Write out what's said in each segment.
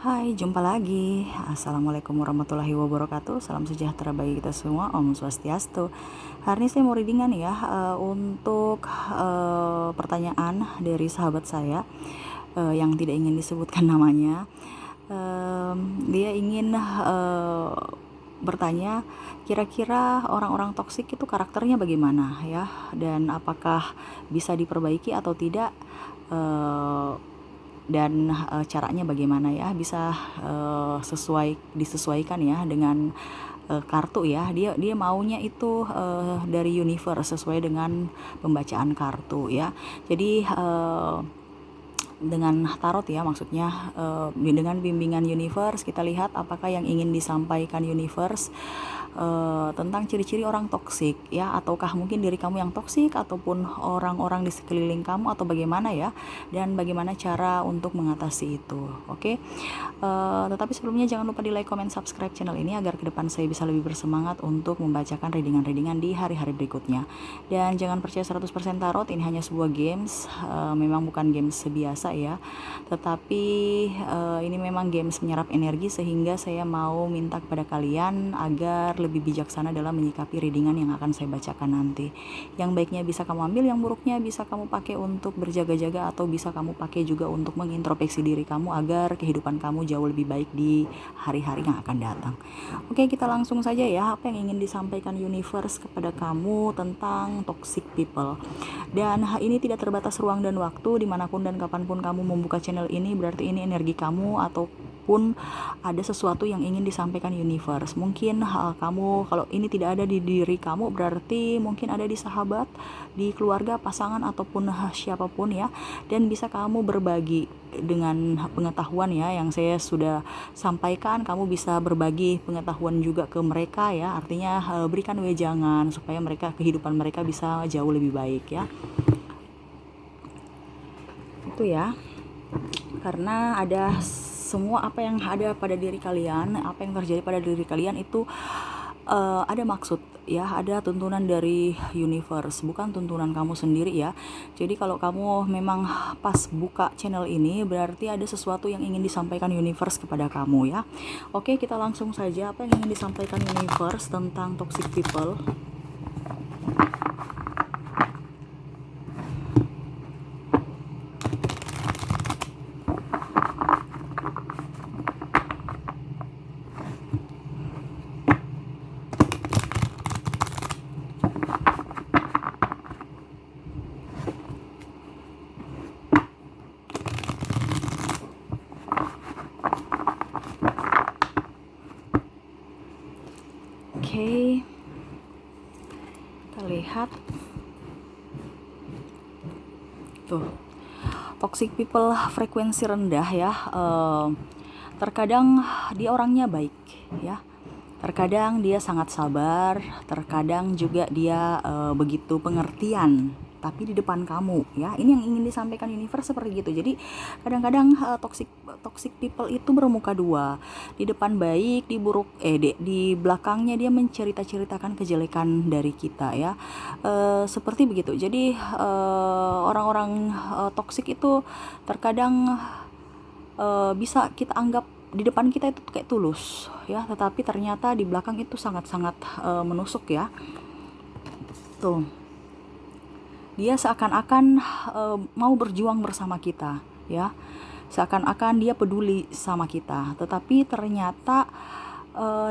Hai, jumpa lagi. Assalamualaikum warahmatullahi wabarakatuh. Salam sejahtera bagi kita semua. Om Swastiastu. Hari ini saya mau readingan ya untuk pertanyaan dari sahabat saya yang tidak ingin disebutkan namanya. Dia ingin bertanya, kira-kira orang-orang toksik itu karakternya bagaimana ya, dan apakah bisa diperbaiki atau tidak. Dan caranya bagaimana ya, bisa disesuaikan ya dengan kartu ya. Dia maunya itu dari universe sesuai dengan pembacaan kartu ya. Jadi dengan tarot ya, maksudnya dengan bimbingan universe kita lihat apakah yang ingin disampaikan universe tentang ciri-ciri orang toksik ya, ataukah mungkin diri kamu yang toksik ataupun orang-orang di sekeliling kamu, atau bagaimana ya, dan bagaimana cara untuk mengatasi itu. Oke. Tetapi sebelumnya jangan lupa di like, comment, subscribe channel ini agar ke depan saya bisa lebih bersemangat untuk membacakan readingan-readingan di hari-hari berikutnya. Dan jangan percaya 100% tarot, ini hanya sebuah games, memang bukan games biasa ya, tetapi ini memang games menyerap energi, sehingga saya mau minta kepada kalian agar lebih bijaksana dalam menyikapi readingan yang akan saya bacakan nanti. Yang baiknya bisa kamu ambil, yang buruknya bisa kamu pakai untuk berjaga-jaga, atau bisa kamu pakai juga untuk mengintrospeksi diri kamu agar kehidupan kamu jauh lebih baik di hari-hari yang akan datang. Oke, kita langsung saja ya, apa yang ingin disampaikan universe kepada kamu tentang toxic people. Dan ini tidak terbatas ruang dan waktu, dimanapun dan kapanpun kamu membuka channel ini, berarti ini energi kamu ataupun ada sesuatu yang ingin disampaikan universe. Mungkin kamu, kalau ini tidak ada di diri kamu, berarti mungkin ada di sahabat, di keluarga, pasangan, ataupun siapapun ya. Dan bisa kamu berbagi dengan pengetahuan ya yang saya sudah sampaikan. Kamu bisa berbagi pengetahuan juga ke mereka ya, artinya berikan wejangan supaya kehidupan mereka bisa jauh lebih baik ya. Itu ya, karena ada semua apa yang ada pada diri kalian, apa yang terjadi pada diri kalian itu ada maksud ya, ada tuntunan dari universe, bukan tuntunan kamu sendiri ya. Jadi kalau kamu memang pas buka channel ini, berarti ada sesuatu yang ingin disampaikan universe kepada kamu ya. Oke, kita langsung saja, apa yang ingin disampaikan universe tentang toxic people. Oke, kita lihat tuh, toxic people frekuensi rendah ya. Terkadang dia orangnya baik ya, terkadang dia sangat sabar, terkadang juga dia begitu pengertian, tapi di depan kamu ya. Ini yang ingin disampaikan universe seperti gitu. Jadi kadang-kadang toxic people itu bermuka dua, di depan baik, di belakangnya dia menceritakan kejelekan dari kita ya. Seperti begitu. Jadi orang-orang toxic itu terkadang bisa kita anggap di depan kita itu kayak tulus ya, tetapi ternyata di belakang itu sangat-sangat menusuk ya. Tuh, dia seakan-akan mau berjuang bersama kita ya, seakan-akan dia peduli sama kita, tetapi ternyata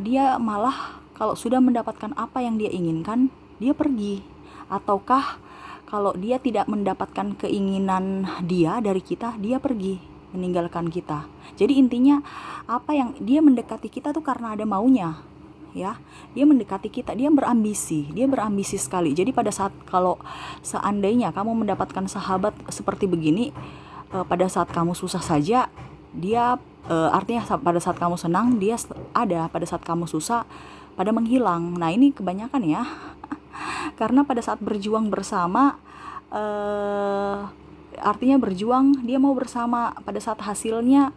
dia malah kalau sudah mendapatkan apa yang dia inginkan, dia pergi. Ataukah kalau dia tidak mendapatkan keinginan dia dari kita, dia pergi, meninggalkan kita. Jadi intinya apa yang dia mendekati kita tuh karena ada maunya ya. Dia mendekati kita, dia berambisi sekali. Jadi pada saat, kalau seandainya kamu mendapatkan sahabat seperti begini, pada saat kamu susah saja dia, artinya pada saat kamu senang dia ada, pada saat kamu susah pada menghilang. Nah ini kebanyakan ya, karena pada saat berjuang bersama, artinya berjuang, dia mau bersama, pada saat hasilnya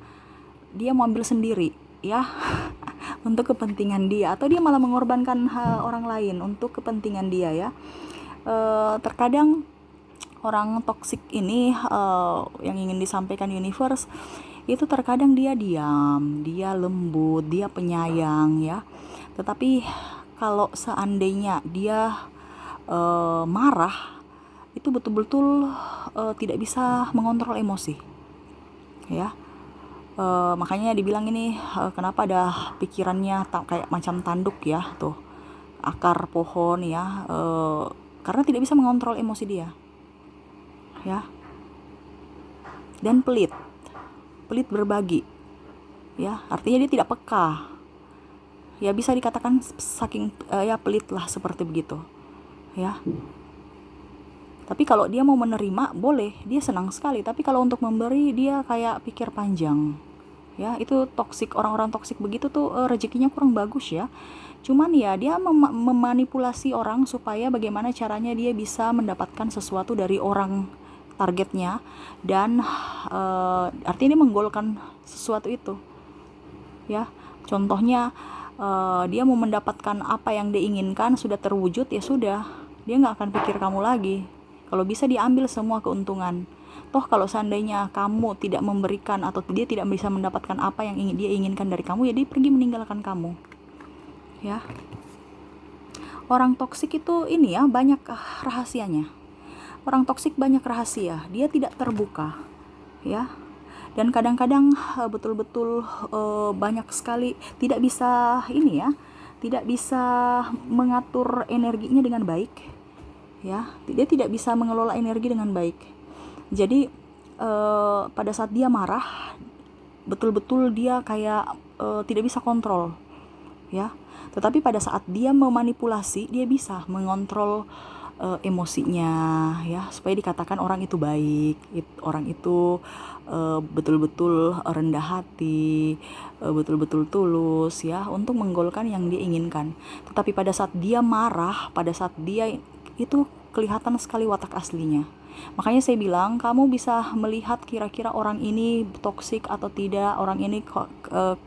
dia mau ambil sendiri ya. Untuk kepentingan dia, atau dia malah mengorbankan orang lain untuk kepentingan dia ya. Terkadang orang toksik ini yang ingin disampaikan universe itu terkadang dia diam, dia lembut, dia penyayang ya. Tetapi kalau seandainya dia marah, itu betul-betul tidak bisa mengontrol emosi ya. Makanya dibilang ini kenapa ada pikirannya kayak macam tanduk ya, tuh akar pohon ya, karena tidak bisa mengontrol emosi dia ya. Dan pelit berbagi ya, artinya dia tidak peka ya, bisa dikatakan saking ya pelit lah, seperti begitu ya. Tapi kalau dia mau menerima boleh, dia senang sekali. Tapi kalau untuk memberi dia kayak pikir panjang ya. Itu toksik, orang-orang toksik begitu tuh rezekinya kurang bagus ya. Cuman ya dia memanipulasi orang supaya bagaimana caranya dia bisa mendapatkan sesuatu dari orang targetnya, dan artinya dia menggolkan sesuatu itu ya. Contohnya dia mau mendapatkan apa yang dia inginkan, sudah terwujud ya sudah, dia nggak akan pikir kamu lagi. Kalau bisa diambil semua keuntungan. Toh kalau seandainya kamu tidak memberikan atau dia tidak bisa mendapatkan apa yang dia inginkan dari kamu, ya dia pergi meninggalkan kamu ya. Orang toksik itu ini ya, banyak rahasianya. Orang toksik banyak rahasia, dia tidak terbuka ya. Dan kadang-kadang betul-betul banyak sekali tidak bisa ini ya, tidak bisa mengatur energinya dengan baik ya. Dia tidak bisa mengelola energi dengan baik. Jadi pada saat dia marah, betul-betul dia kayak tidak bisa kontrol ya. Tetapi pada saat dia memanipulasi, dia bisa mengontrol emosinya ya, supaya dikatakan orang itu baik, orang itu betul-betul rendah hati, betul-betul tulus ya, untuk menggolkan yang dia inginkan. Tetapi pada saat dia marah, pada saat dia itu kelihatan sekali watak aslinya. Makanya saya bilang, kamu bisa melihat kira-kira orang ini toksik atau tidak, orang ini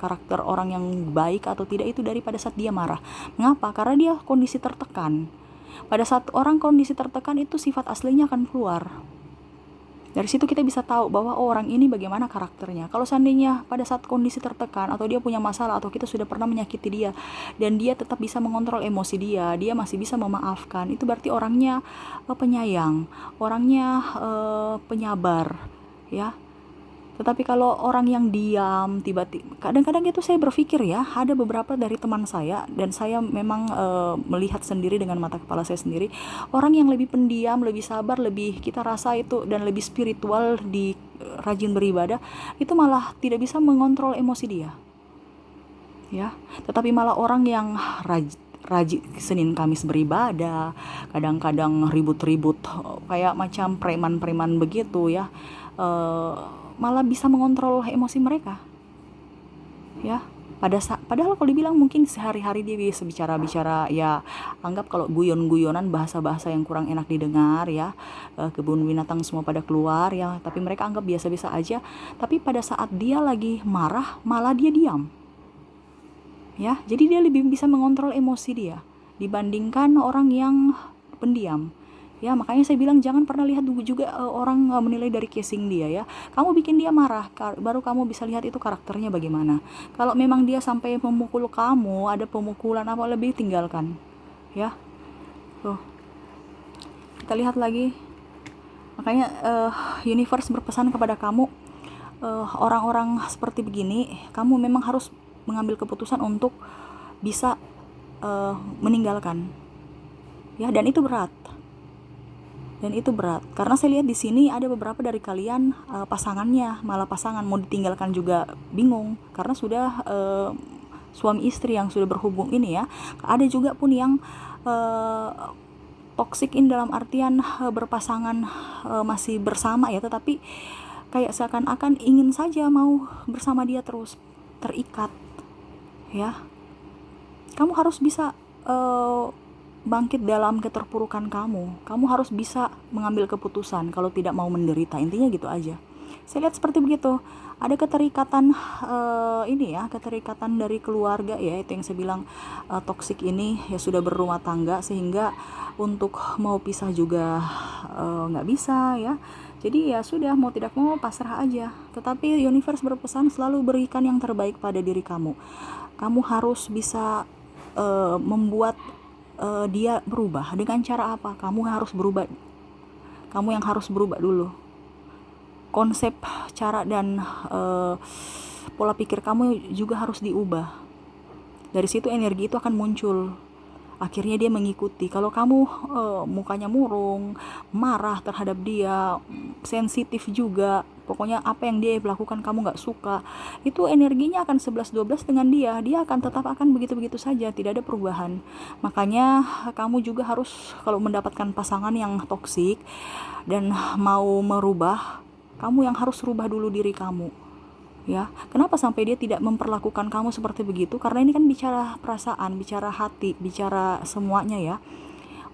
karakter orang yang baik atau tidak, itu daripada saat dia marah. Mengapa? Karena dia kondisi tertekan. Pada saat orang kondisi tertekan, itu sifat aslinya akan keluar. Dari situ kita bisa tahu bahwa orang ini bagaimana karakternya. Kalau seandainya pada saat kondisi tertekan atau dia punya masalah atau kita sudah pernah menyakiti dia dan dia tetap bisa mengontrol emosi dia masih bisa memaafkan, itu berarti orangnya penyayang, orangnya penyabar ya. Tetapi kalau orang yang diam, tiba-tiba, kadang-kadang itu saya berpikir ya, ada beberapa dari teman saya, dan saya memang melihat sendiri dengan mata kepala saya sendiri, orang yang lebih pendiam, lebih sabar, lebih kita rasa itu, dan lebih spiritual, rajin beribadah, itu malah tidak bisa mengontrol emosi dia ya. Tetapi malah orang yang rajin Senin Kamis beribadah, kadang-kadang ribut-ribut kayak macam preman-preman begitu ya, malah bisa mengontrol emosi mereka ya. Padahal kalau dibilang mungkin sehari-hari dia bisa bicara ya, anggap kalau guyon-guyonan, bahasa-bahasa yang kurang enak didengar ya, kebun binatang semua pada keluar ya, tapi mereka anggap biasa-biasa aja. Tapi pada saat dia lagi marah, malah dia diam ya. Jadi dia lebih bisa mengontrol emosi dia dibandingkan orang yang pendiam ya. Makanya saya bilang jangan pernah lihat juga orang menilai dari casing dia ya. Kamu bikin dia marah, baru kamu bisa lihat itu karakternya bagaimana. Kalau memang dia sampai memukul kamu, ada pemukulan apa lebih, tinggalkan ya. Tuh, kita lihat lagi. Makanya universe berpesan kepada kamu, orang-orang seperti begini kamu memang harus mengambil keputusan untuk bisa meninggalkan ya. Dan itu berat, karena saya lihat di sini ada beberapa dari kalian pasangannya, malah pasangan mau ditinggalkan juga bingung karena sudah suami istri yang sudah berhubung ini ya. Ada juga pun yang toxic in dalam artian berpasangan, masih bersama ya, tetapi kayak seakan-akan ingin saja mau bersama dia terus, terikat ya. Kamu harus bisa bangkit dalam keterpurukan kamu harus bisa mengambil keputusan kalau tidak mau menderita. Intinya gitu aja. Saya lihat seperti begitu. Ada keterikatan ini ya, keterikatan dari keluarga ya, itu yang saya bilang toksik ini ya, sudah berumah tangga sehingga untuk mau pisah juga nggak bisa ya. Jadi ya sudah, mau tidak mau pasrah aja. Tetapi universe berpesan selalu berikan yang terbaik pada diri kamu. Kamu harus bisa membuat dia berubah. Dengan cara apa? Kamu harus berubah. Kamu yang harus berubah dulu. Konsep, cara, dan pola pikir kamu juga harus diubah. Dari situ energi itu akan muncul. Akhirnya dia mengikuti. Kalau kamu mukanya murung, marah terhadap dia, sensitif juga, pokoknya apa yang dia lakukan kamu gak suka, itu energinya akan 11-12 dengan dia. Dia akan tetap akan begitu-begitu saja, tidak ada perubahan. Makanya kamu juga harus, kalau mendapatkan pasangan yang toksik dan mau merubah, kamu yang harus rubah dulu diri kamu. Ya, kenapa sampai dia tidak memperlakukan kamu seperti begitu? Karena ini kan bicara perasaan, bicara hati, bicara semuanya ya.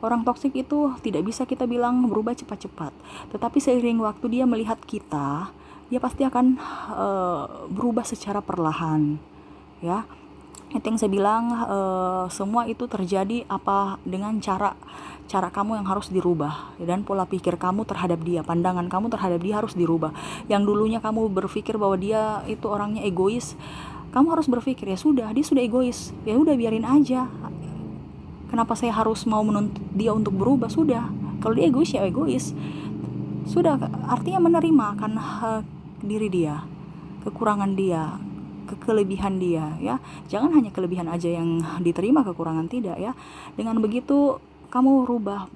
Orang toksik itu tidak bisa kita bilang berubah cepat-cepat. Tetapi seiring waktu dia melihat kita, dia pasti akan berubah secara perlahan. Ya, itu yang saya bilang, semua itu terjadi apa dengan cara kamu yang harus dirubah, dan pola pikir kamu terhadap dia, pandangan kamu terhadap dia harus dirubah. Yang dulunya kamu berpikir bahwa dia itu orangnya egois, kamu harus berpikir, ya sudah, dia sudah egois, ya udah biarin aja. Kenapa saya harus mau menuntut dia untuk berubah? Sudah, kalau dia egois ya egois. Sudah, artinya menerima akan diri dia, kekurangan dia, kelebihan dia ya. Jangan hanya kelebihan aja yang diterima, kekurangan tidak ya. Dengan begitu kamu rubah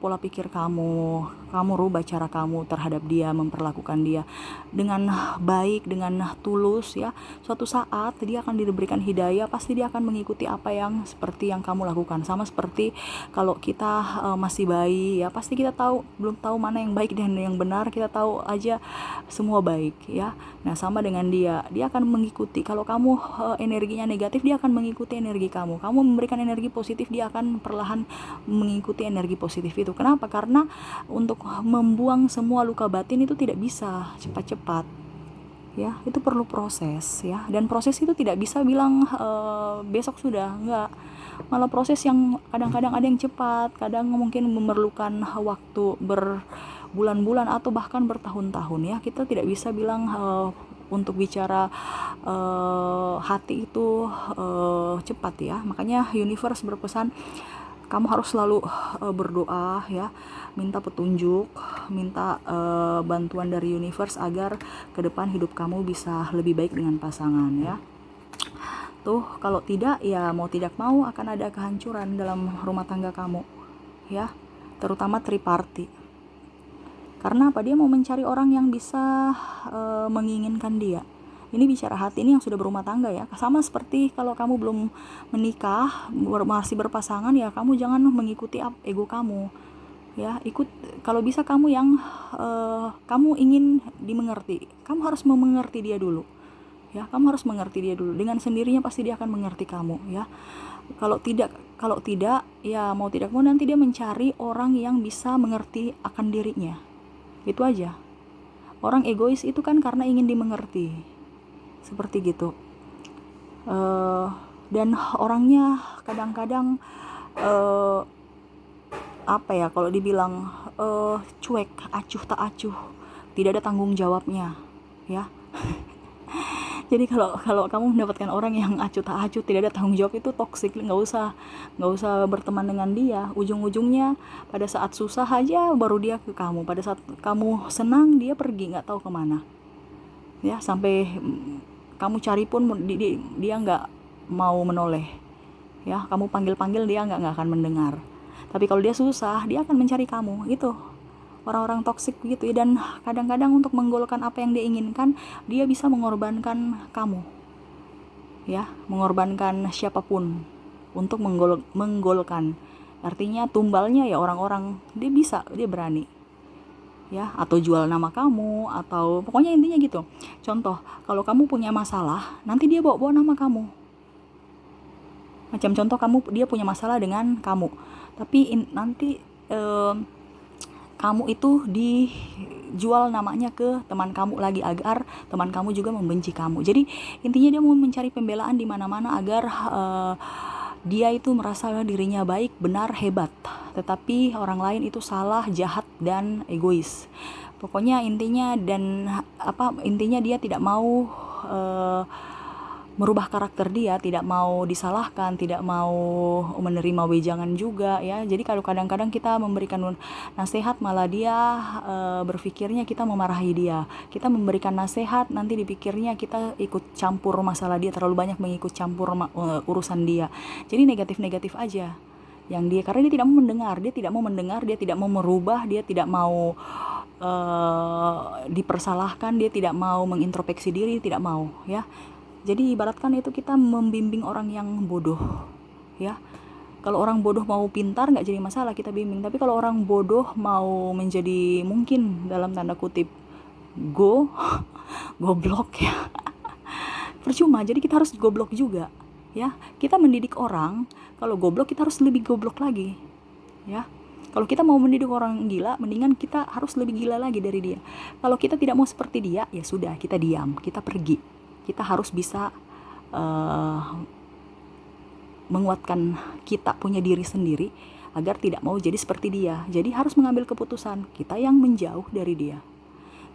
pola pikir kamu rubah cara kamu terhadap dia, memperlakukan dia dengan baik, dengan tulus ya. Suatu saat dia akan diberikan hidayah, pasti dia akan mengikuti apa yang seperti yang kamu lakukan. Sama seperti kalau kita masih bayi ya, pasti kita belum tahu mana yang baik dan yang benar, kita tahu aja semua baik ya. Nah, sama dengan dia akan mengikuti. Kalau kamu energinya negatif, dia akan mengikuti energi kamu. Kamu memberikan energi positif, dia akan perlahan mengikuti energi positif itu. Kenapa? Karena untuk membuang semua luka batin itu tidak bisa cepat-cepat ya, itu perlu proses ya. Dan proses itu tidak bisa bilang besok sudah, enggak. Malah proses yang kadang-kadang ada yang cepat, kadang mungkin memerlukan waktu berbulan-bulan atau bahkan bertahun-tahun ya. Kita tidak bisa bilang untuk bicara hati itu cepat ya. Makanya universe berpesan kamu harus selalu berdoa ya, minta petunjuk, minta bantuan dari universe agar ke depan hidup kamu bisa lebih baik dengan pasangan ya. Tuh, kalau tidak ya mau tidak mau akan ada kehancuran dalam rumah tangga kamu ya, terutama triparty. Karena apa? Dia mau mencari orang yang bisa menginginkan dia. Ini bicara hati, ini yang sudah berumah tangga ya. Sama seperti kalau kamu belum menikah, masih berpasangan ya, kamu jangan mengikuti ego kamu ya. Ikut, kalau bisa kamu yang kamu ingin dimengerti, kamu harus memengerti dia dulu ya. Kamu harus mengerti dia dulu, dengan sendirinya pasti dia akan mengerti kamu ya. Kalau tidak ya mau tidak mau nanti dia mencari orang yang bisa mengerti akan dirinya. Itu aja. Orang egois itu kan karena ingin dimengerti, seperti gitu. Dan orangnya kadang-kadang apa ya, kalau dibilang cuek, acuh tak acuh, tidak ada tanggung jawabnya ya. Jadi kalau kamu mendapatkan orang yang acuh tak acuh, tidak ada tanggung jawab, itu toksik. Nggak usah berteman dengan dia. Ujung-ujungnya pada saat susah aja baru dia ke kamu, pada saat kamu senang dia pergi nggak tahu kemana ya. Sampai kamu cari pun dia nggak mau menoleh ya. Kamu panggil dia nggak akan mendengar. Tapi kalau dia susah, dia akan mencari kamu. Itu orang-orang toksik gitu ya. Dan kadang-kadang untuk menggolkan apa yang dia inginkan, dia bisa mengorbankan kamu ya, mengorbankan siapapun untuk menggolkan. Artinya tumbalnya ya orang-orang, dia berani ya, atau jual nama kamu, atau pokoknya intinya gitu. Contoh, kalau kamu punya masalah, nanti dia bawa nama kamu. Macam contoh, dia punya masalah dengan kamu, tapi nanti kamu itu dijual namanya ke teman kamu lagi, agar teman kamu juga membenci kamu. Jadi intinya dia mau mencari pembelaan di mana-mana agar dia itu merasa dirinya baik, benar, hebat, tetapi orang lain itu salah, jahat, dan egois. Pokoknya intinya intinya dia tidak mau merubah karakter dia, tidak mau disalahkan, tidak mau menerima wejangan juga ya. Jadi kalau kadang-kadang kita memberikan nasihat malah dia berpikirnya kita memarahi dia. Kita memberikan nasihat nanti dipikirnya kita ikut campur masalah dia, terlalu banyak mengikut campur urusan dia. Jadi negatif-negatif aja yang dia, karena dia tidak mau mendengar, dia tidak mau merubah, dia tidak mau dipersalahkan, dia tidak mau mengintrospeksi diri, tidak mau ya. Jadi ibaratkan itu kita membimbing orang yang bodoh ya. Kalau orang bodoh mau pintar nggak jadi masalah kita bimbing, tapi kalau orang bodoh mau menjadi mungkin dalam tanda kutip goblok ya, percuma. Jadi kita harus goblok juga ya. Kita mendidik orang, kalau goblok kita harus lebih goblok lagi ya. Kalau kita mau mendidik orang gila, mendingan kita harus lebih gila lagi dari dia. Kalau kita tidak mau seperti dia, ya sudah, kita diam, kita pergi. Kita harus bisa menguatkan kita punya diri sendiri agar tidak mau jadi seperti dia. Jadi harus mengambil keputusan, kita yang menjauh dari dia.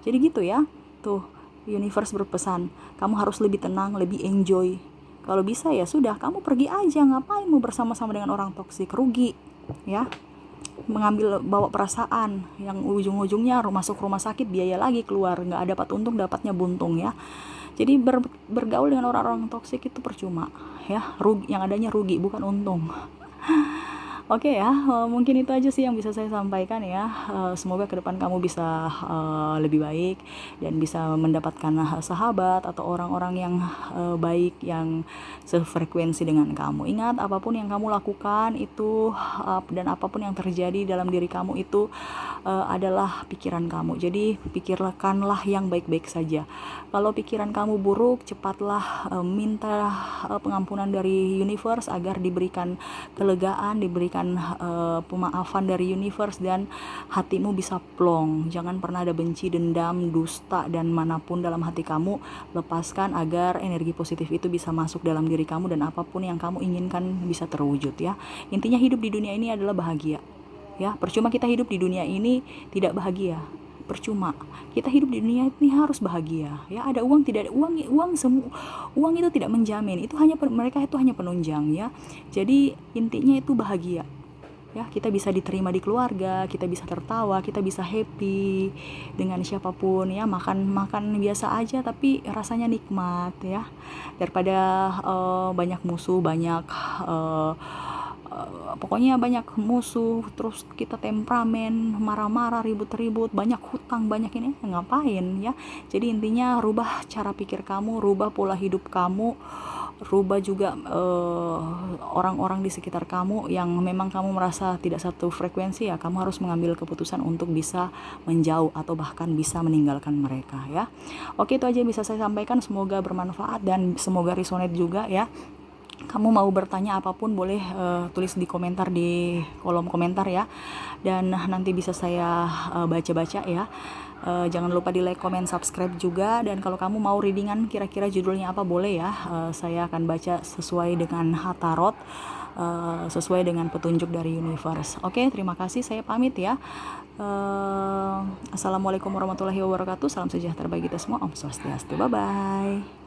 Jadi gitu ya. Tuh, universe berpesan, kamu harus lebih tenang, lebih enjoy. Kalau bisa ya sudah, kamu pergi aja, ngapain mau bersama-sama dengan orang toksik, rugi ya. Bawa perasaan yang ujung-ujungnya masuk rumah sakit, biaya lagi keluar, nggak dapat untung, dapatnya buntung ya. Jadi bergaul dengan orang-orang toksik itu percuma ya, yang adanya rugi bukan untung. Oke ya, mungkin itu aja sih yang bisa saya sampaikan ya. Semoga ke depan kamu bisa lebih baik dan bisa mendapatkan sahabat atau orang-orang yang baik yang sefrekuensi dengan kamu. Ingat, apapun yang kamu lakukan itu dan apapun yang terjadi dalam diri kamu itu adalah pikiran kamu. Jadi pikirkanlah yang baik-baik saja. Kalau pikiran kamu buruk, cepatlah minta pengampunan dari universe agar diberikan kelegaan, diberikan pemaafan dari universe, dan hatimu bisa plong. Jangan pernah ada benci, dendam, dusta, dan manapun dalam hati kamu. Lepaskan agar energi positif itu bisa masuk dalam diri kamu dan apapun yang kamu inginkan bisa terwujud ya. Intinya hidup di dunia ini adalah bahagia ya. Percuma kita hidup di dunia ini tidak bahagia, percuma. Kita hidup di dunia ini harus bahagia ya. Ada uang, tidak ada uang itu tidak menjamin, itu hanya mereka itu hanya penunjang ya. Jadi intinya itu bahagia ya. Kita bisa diterima di keluarga, kita bisa tertawa, kita bisa happy dengan siapapun ya. Makan biasa aja tapi rasanya nikmat ya, daripada banyak musuh, pokoknya banyak musuh, terus kita temperamen, marah-marah, ribut-ribut, banyak hutang, banyak ini, ngapain ya. Jadi intinya rubah cara pikir kamu, rubah pola hidup kamu, rubah juga orang-orang di sekitar kamu yang memang kamu merasa tidak satu frekuensi ya. Kamu harus mengambil keputusan untuk bisa menjauh atau bahkan bisa meninggalkan mereka ya. Oke, itu aja yang bisa saya sampaikan. Semoga bermanfaat dan semoga resonate juga ya. Kamu mau bertanya apapun boleh tulis di komentar, di kolom komentar ya, dan nanti bisa saya baca-baca ya. Jangan lupa di like, comment, subscribe juga. Dan kalau kamu mau readingan kira-kira judulnya apa boleh ya, saya akan baca sesuai dengan tarot, sesuai dengan petunjuk dari universe. Oke, terima kasih, saya pamit ya. Assalamualaikum warahmatullahi wabarakatuh. Salam sejahtera bagi kita semua. Om Swastiastu. Bye bye.